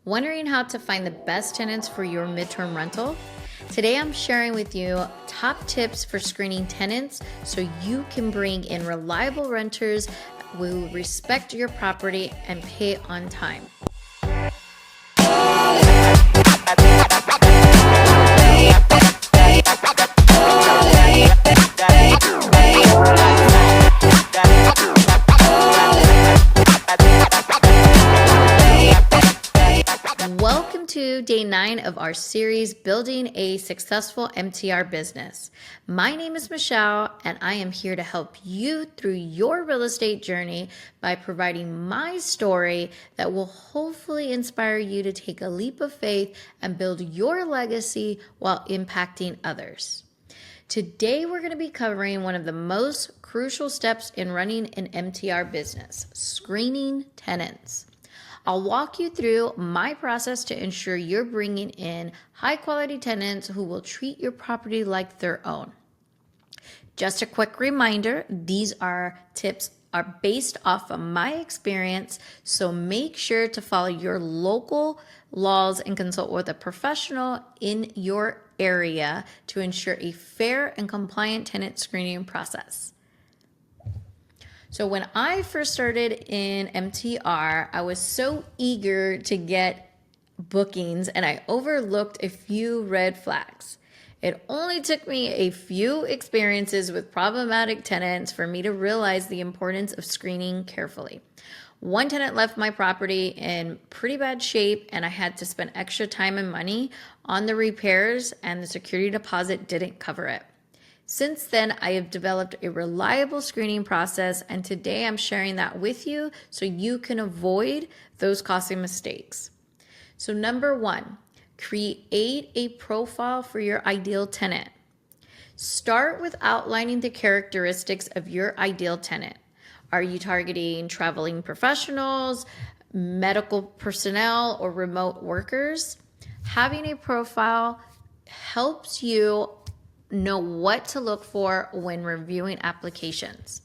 Wondering how to find the best tenants for your midterm rental? Today I'm sharing with you top tips for screening tenants so you can bring in reliable renters who respect your property and pay on time. Welcome to day 9 of our series, Building a Successful MTR Business. My name is Michelle, and I am here to help you through your real estate journey by providing my story that will hopefully inspire you to take a leap of faith and build your legacy while impacting others. Today, we're going to be covering one of the most crucial steps in running an MTR business, screening tenants. I'll walk you through my process to ensure you're bringing in high quality tenants who will treat your property like their own. Just a quick reminder, these tips are based off of my experience, so make sure to follow your local laws and consult with a professional in your area to ensure a fair and compliant tenant screening process. So when I first started in MTR, I was so eager to get bookings and I overlooked a few red flags. It only took me a few experiences with problematic tenants for me to realize the importance of screening carefully. One tenant left my property in pretty bad shape and I had to spend extra time and money on the repairs, and the security deposit didn't cover it. Since then, I have developed a reliable screening process, and today I'm sharing that with you so you can avoid those costly mistakes. So number 1, create a profile for your ideal tenant. Start with outlining the characteristics of your ideal tenant. Are you targeting traveling professionals, medical personnel, or remote workers? Having a profile helps you know what to look for when reviewing applications.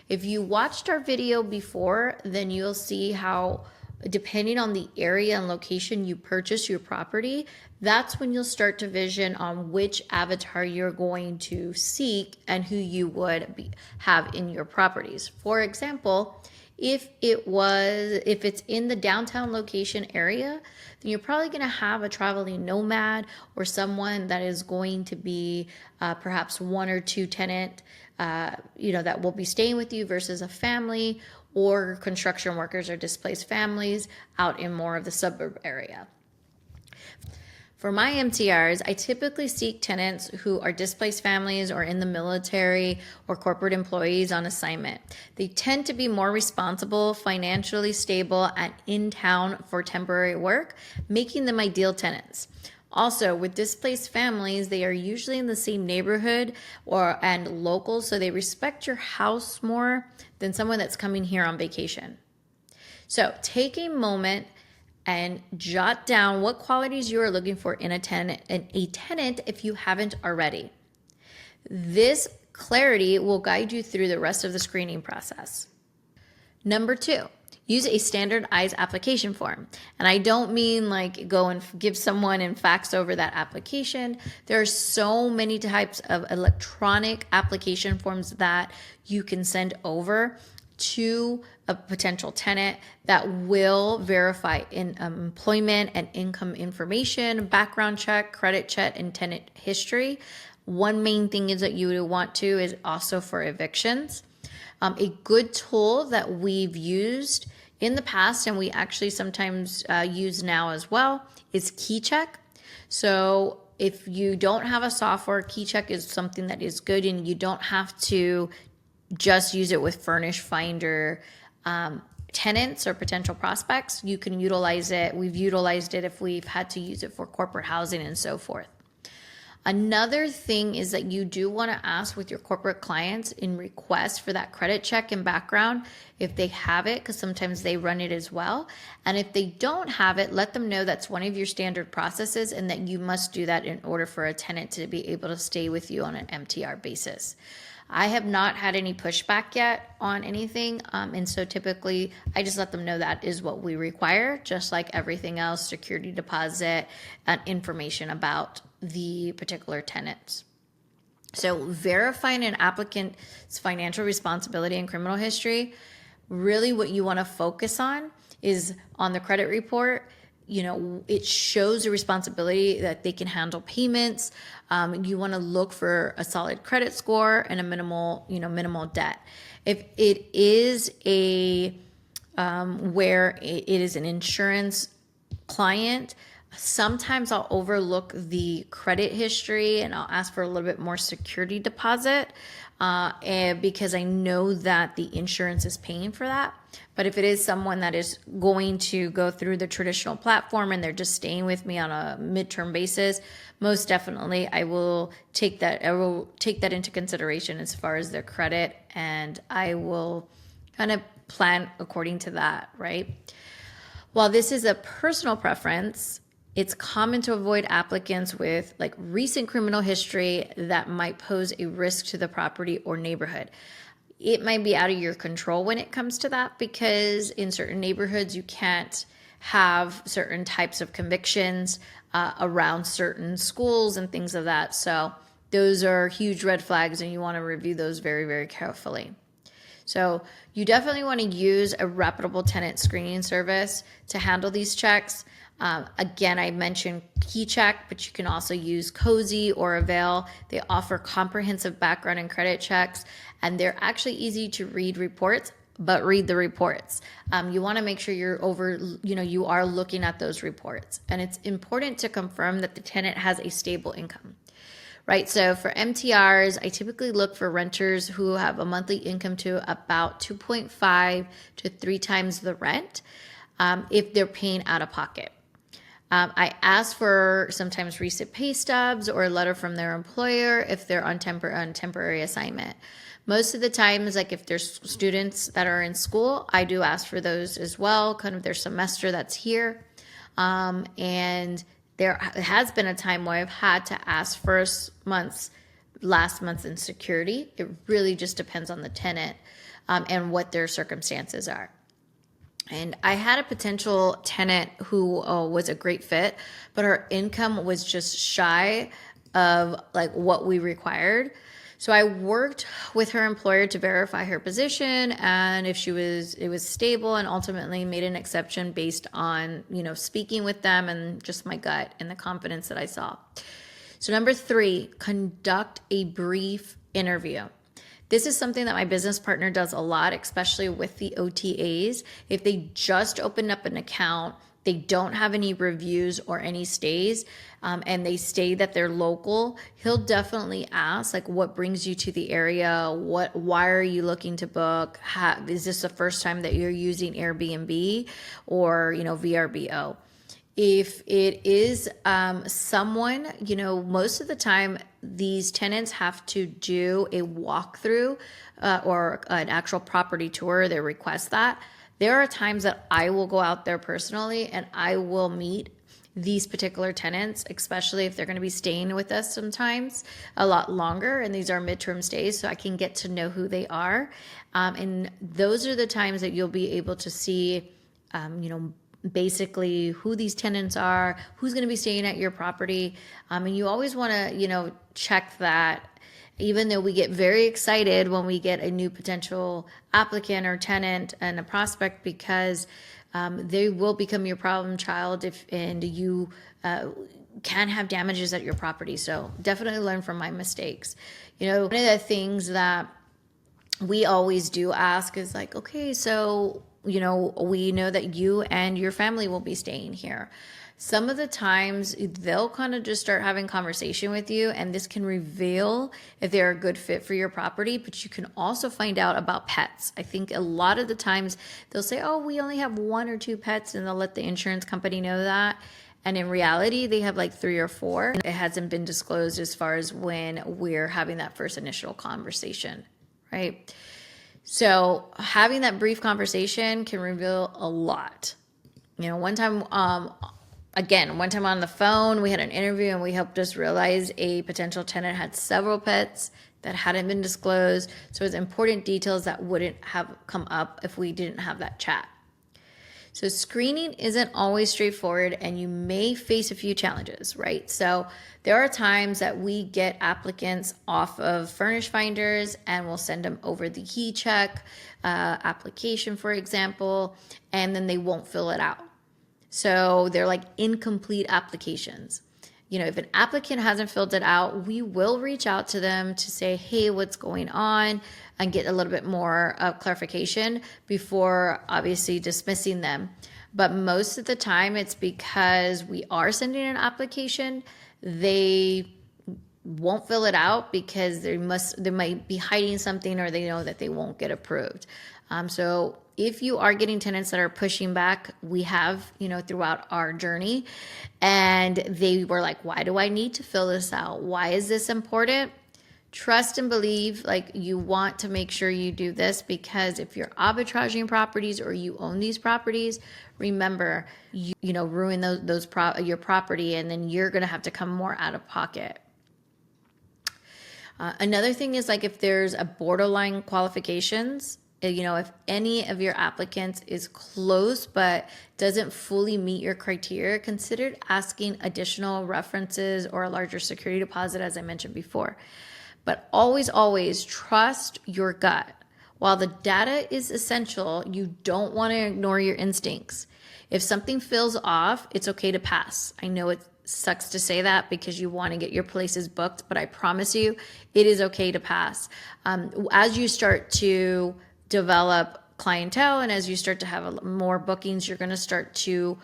If you watched our video before, then you'll see how, depending on the area and location you purchase your property, that's when you'll start to vision on which avatar you're going to seek and who you would have in your properties. For example, if it's in the downtown location area, then you're probably going to have a traveling nomad or someone that is going to be perhaps 1 or 2 tenant, that will be staying with you versus a family or construction workers or displaced families out in more of the suburb area. For my MTRs, I typically seek tenants who are displaced families or in the military or corporate employees on assignment. They tend to be more responsible, financially stable, and in town for temporary work, making them ideal tenants. Also, with displaced families, they are usually in the same neighborhood and local, so they respect your house more than someone that's coming here on vacation. So take a moment and jot down what qualities you are looking for in a tenant if you haven't already. This clarity will guide you through the rest of the screening process. Number 2, use a standardized application form. And I don't mean like go and give someone and fax over that application. There are so many types of electronic application forms that you can send over to a potential tenant that will verify employment and income information, background check, credit check, and tenant history. One main thing is that you would want to is also for evictions. A good tool that we've used in the past and we actually sometimes use now as well is KeyCheck. So if you don't have a software, KeyCheck is something that is good, and you don't have to just use it with Furnish Finder tenants or potential prospects. You can utilize it. We've utilized it if we've had to use it for corporate housing and so forth. Another thing is that you do want to ask with your corporate clients in request for that credit check and background if they have it, because sometimes they run it as well. And if they don't have it, let them know that's one of your standard processes and that you must do that in order for a tenant to be able to stay with you on an MTR basis. I have not had any pushback yet on anything. And so typically I just let them know that is what we require, just like everything else, security deposit and information about the particular tenants. So verifying an applicant's financial responsibility and criminal history, really what you want to focus on is on the credit report. It shows a responsibility that they can handle payments. You want to look for a solid credit score and a minimal debt. If it is where it is an insurance client, sometimes I'll overlook the credit history and I'll ask for a little bit more security deposit and because I know that the insurance is paying for that. But if it is someone that is going to go through the traditional platform and they're just staying with me on a midterm basis, most definitely I will take that into consideration as far as their credit, and I will kind of plan according to that, right? While this is a personal preference, it's common to avoid applicants with like recent criminal history that might pose a risk to the property or neighborhood. It might be out of your control when it comes to that, because in certain neighborhoods you can't have certain types of convictions around certain schools and things of that. So those are huge red flags and you want to review those very, very carefully. So you definitely want to use a reputable tenant screening service to handle these checks. Again, I mentioned KeyCheck, but you can also use Cozy or Avail. They offer comprehensive background and credit checks, and they're actually easy to read reports, but read the reports. You want to make sure you are looking at those reports, and it's important to confirm that the tenant has a stable income. Right, so for MTRs, I typically look for renters who have a monthly income to about 2.5 to 3 times the rent if they're paying out of pocket. I ask for sometimes recent pay stubs or a letter from their employer if they're on temporary assignment. Most of the times, like if there's students that are in school, I do ask for those as well, kind of their semester that's here. And there has been a time where I've had to ask for last month's insecurity. It really just depends on the tenant and what their circumstances are. And I had a potential tenant who was a great fit, but her income was just shy of like what we required. So I worked with her employer to verify her position and if it was stable, and ultimately made an exception based on, speaking with them and just my gut and the confidence that I saw. So number 3, conduct a brief interview. This is something that my business partner does a lot, especially with the OTAs. If they just opened up an account, they don't have any reviews or any stays, and they say that they're local, he'll definitely ask, like, what brings you to the area? Why are you looking to book? Is this the first time that you're using Airbnb or, VRBO? If it is someone, most of the time these tenants have to do a walkthrough or an actual property tour. They request that. There are times that I will go out there personally and I will meet these particular tenants, especially if they're going to be staying with us sometimes a lot longer. And these are midterm stays, so I can get to know who they are. And those are the times that you'll be able to see, basically who these tenants are, who's going to be staying at your property. And you always want to, check that, even though we get very excited when we get a new potential applicant or tenant and a prospect, because they will become your problem child and you can have damages at your property. So definitely learn from my mistakes. One of the things that we always do ask is like, okay, so we know that you and your family will be staying here. Some of the times they'll kind of just start having conversation with you, and this can reveal if they're a good fit for your property, but you can also find out about pets. I think a lot of the times they'll say, oh, we only have 1 or 2 pets, and they'll let the insurance company know that. And in reality, they have like 3 or 4. It hasn't been disclosed as far as when we're having that first initial conversation, right? So having that brief conversation can reveal a lot. One time on the phone, we had an interview and we helped us realize a potential tenant had several pets that hadn't been disclosed. So it's important details that wouldn't have come up if we didn't have that chat. So screening isn't always straightforward, and you may face a few challenges, right? So there are times that we get applicants off of Furnish Finders and we'll send them over the KeyCheck application, for example, and then they won't fill it out. So they're like incomplete applications. You know, if an applicant hasn't filled it out, we will reach out to them to say, hey, what's going on, and get a little bit more clarification before obviously dismissing them. But most of the time it's because we are sending an application, they won't fill it out because they might be hiding something, or they know that they won't get approved. So if you are getting tenants that are pushing back, we have, throughout our journey, and they were like, why do I need to fill this out? Why is this important? Trust and believe, like, you want to make sure you do this, because if you're arbitraging properties or you own these properties, remember, ruin your property, and then you're going to have to come more out of pocket. Another thing is, like, if there's a borderline qualifications, if any of your applicants is close but doesn't fully meet your criteria, consider asking additional references or a larger security deposit, as I mentioned before. But always, always trust your gut. While the data is essential, you don't want to ignore your instincts. If something feels off, it's okay to pass. I know it sucks to say that because you want to get your places booked, but I promise you, it is okay to pass. As you start to develop clientele and as you start to have more bookings, you're going to start to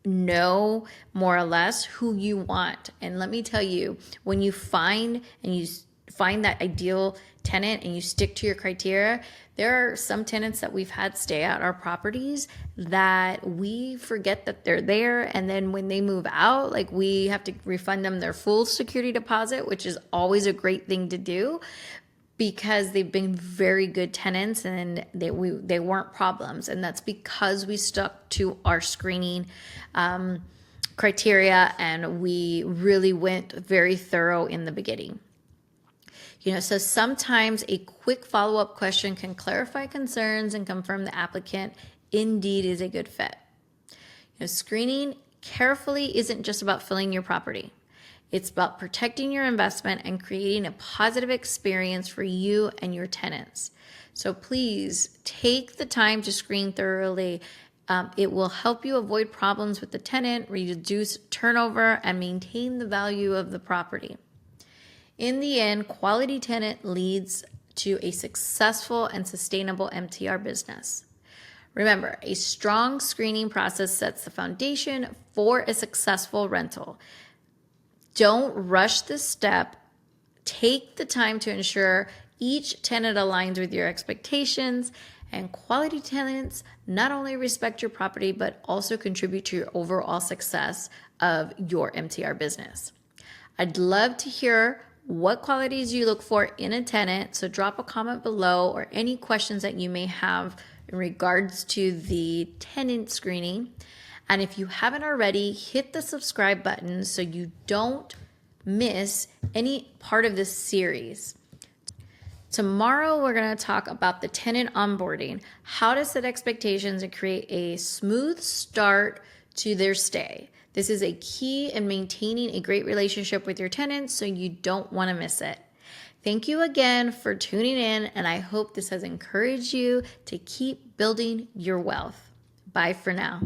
know more or less who you want. And let me tell you, when you find that ideal tenant and you stick to your criteria, there are some tenants that we've had stay at our properties that we forget that they're there. And then when they move out, like, we have to refund them their full security deposit, which is always a great thing to do, because they've been very good tenants and they weren't problems. And that's because we stuck to our screening criteria, and we really went very thorough in the beginning. So sometimes a quick follow-up question can clarify concerns and confirm the applicant indeed is a good fit. Screening carefully isn't just about filling your property. It's about protecting your investment and creating a positive experience for you and your tenants. So please take the time to screen thoroughly. It will help you avoid problems with the tenant, reduce turnover, and maintain the value of the property. In the end, quality tenant leads to a successful and sustainable MTR business. Remember, a strong screening process sets the foundation for a successful rental. Don't rush this step. Take the time to ensure each tenant aligns with your expectations, and quality tenants not only respect your property, but also contribute to your overall success of your MTR business. I'd love to hear what qualities you look for in a tenant, so drop a comment below, or any questions that you may have in regards to the tenant screening. And if you haven't already, hit the subscribe button so you don't miss any part of this series. Tomorrow, we're going to talk about the tenant onboarding, how to set expectations and create a smooth start to their stay. This is a key in maintaining a great relationship with your tenants, so you don't want to miss it. Thank you again for tuning in, and I hope this has encouraged you to keep building your wealth. Bye for now.